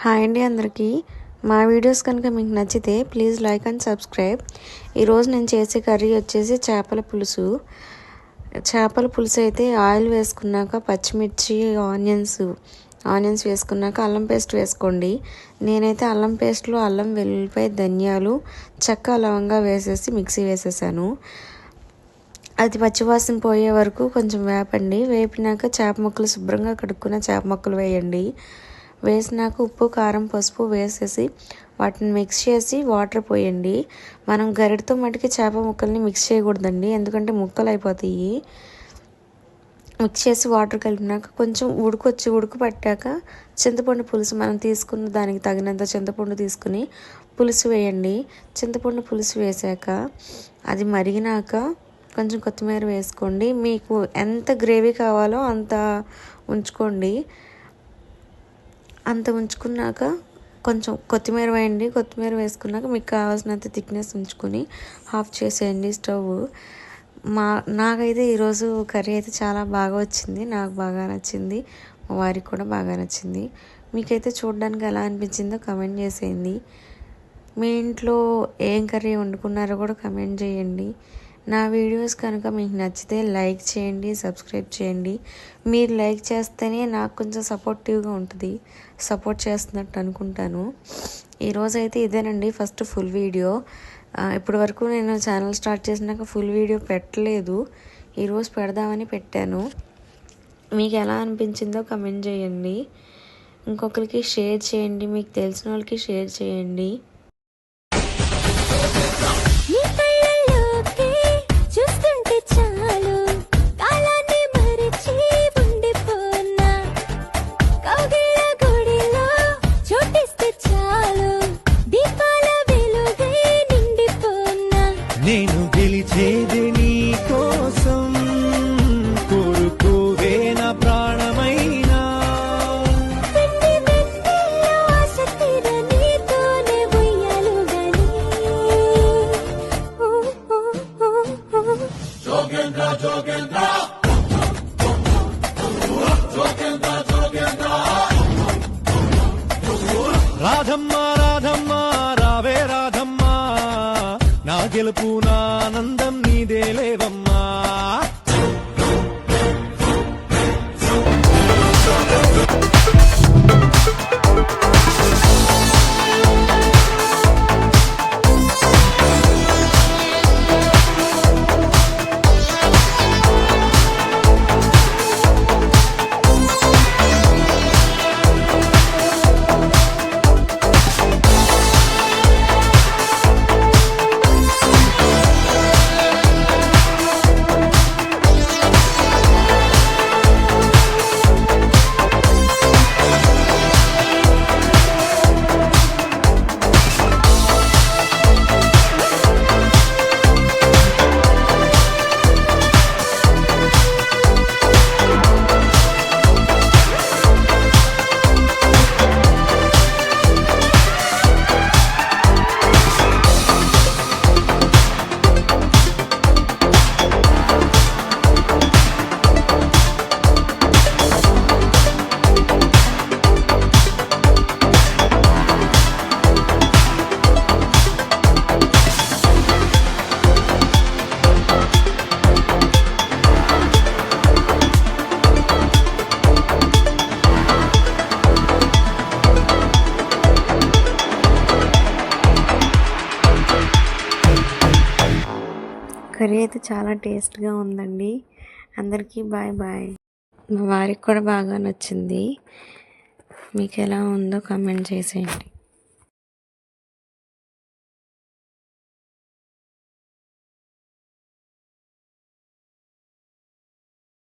Hi అండి అందరికీ. మా వీడియోస్ కనుక మీకు నచ్చితే ప్లీజ్ లైక్ అండ్ సబ్స్క్రైబ్. ఈరోజు నేను చేసే కర్రీ వచ్చేసి చేపల పులుసు. చేపల పులుసు అయితే ఆయిల్ వేసుకున్నాక పచ్చిమిర్చి ఆనియన్స్ వేసుకున్నాక అల్లం పేస్ట్ వేసుకోండి. నేనైతే అల్లం పేస్ట్లో అల్లం వెల్లుల్లిపాయ ధనియాలు చెక్క లవంగా వేసేసి మిక్సీ వేసేసాను. అది పచ్చివాసన పోయే వరకు కొంచెం వేపండి. వేపినాక చేప ముక్కలు శుభ్రంగా కడుక్కున్న చేప ముక్కలు వేయండి. వేసినాక ఉప్పు కారం పసుపు వేసేసి వాటిని మిక్స్ చేసి వాటర్ పోయండి. మనం గరిటతో మటుకి చేప ముక్కల్ని మిక్స్ చేయకూడదండి, ఎందుకంటే ముక్కలు అయిపోతాయి. మిక్స్ చేసి వాటర్ కలిపినాక కొంచెం ఉడుకు పట్టాక చింతపండు పులుసు మనం తీసుకున్న దానికి తగినంత చింతపండు తీసుకుని పులుసు వేయండి. చింతపండు పులుసు వేసాక అది మరిగినాక కొంచెం కొత్తిమీర వేసుకోండి. మీకు ఎంత గ్రేవీ కావాలో అంత ఉంచుకోండి. అంత ఉంచుకున్నాక కొంచెం కొత్తిమీర వేయండి. కొత్తిమీర వేసుకున్నాక మీకు కావాల్సినంత థిక్నెస్ ఉంచుకొని ఆఫ్ చేసేయండి స్టవ్. నాకైతే ఈరోజు కర్రీ అయితే చాలా బాగా వచ్చింది. నాకు బాగా నచ్చింది, మా వారికి కూడా బాగా నచ్చింది. మీకైతే చూడడానికి ఎలా అనిపించిందో కమెంట్ చేసేయండి. మీ ఇంట్లో ఏం కర్రీ వండుకున్నారో కూడా కమెంట్ చేయండి. నా వీడియోస్ కనుక మీకు నచ్చితే లైక్ చేయండి, సబ్స్క్రైబ్ చేయండి. మీరు లైక్ చేస్తేనే నాకు కొంచెం సపోర్టివ్గా ఉంటుంది, సపోర్ట్ చేస్తున్నట్టు అనుకుంటాను. ఈరోజైతే ఇదేనండి ఫస్ట్ ఫుల్ వీడియో. ఇప్పటి వరకు నేను ఛానల్ స్టార్ట్ చేసినాక ఫుల్ వీడియో పెట్టలేదు. ఈరోజు పెడదామని పెట్టాను. మీకు ఎలా అనిపించిందో కమెంట్ చేయండి. ఇంకొకరికి షేర్ చేయండి, మీకు తెలిసిన వాళ్ళకి షేర్ చేయండి. నేను గెలిచేది నీ కోసం, కోరుకోవే నా ప్రాణమైనా. రాధమ్మా రాధమ్మా రావే రాధమ్మా, నా గెలుపు నా ఆనందం నీదే లేవమ్మా. కర్రీ అయితే చాలా టేస్ట్గా ఉందండి. అందరికీ బాయ్ బాయ్. మా వారికి కూడా బాగా నచ్చింది. మీకు ఎలా ఉందో కామెంట్ చేసేయండి.